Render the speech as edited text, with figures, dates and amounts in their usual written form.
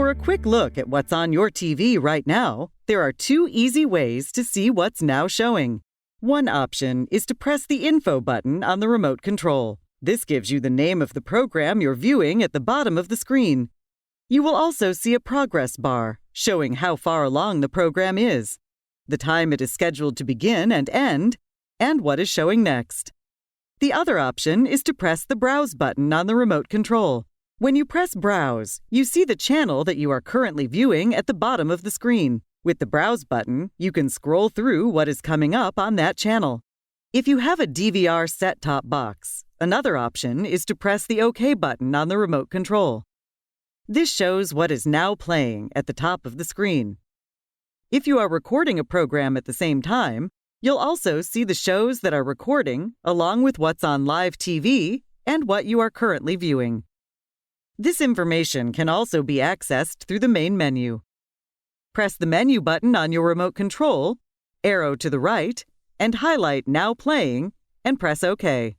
For a quick look at what's on your TV right now, there are two easy ways to see what's now showing. One option is to press the Info button on the remote control. This gives you the name of the program you're viewing at the bottom of the screen. You will also see a progress bar showing how far along the program is, the time it is scheduled to begin and end, and what is showing next. The other option is to press the Browse button on the remote control. When you press Browse, you see the channel that you are currently viewing at the bottom of the screen. With the Browse button, you can scroll through what is coming up on that channel. If you have a DVR set-top box, another option is to press the OK button on the remote control. This shows what is now playing at the top of the screen. If you are recording a program at the same time, you'll also see the shows that are recording, along with what's on live TV and what you are currently viewing. This information can also be accessed through the main menu. Press the menu button on your remote control, arrow to the right, and highlight Now Playing, and press OK.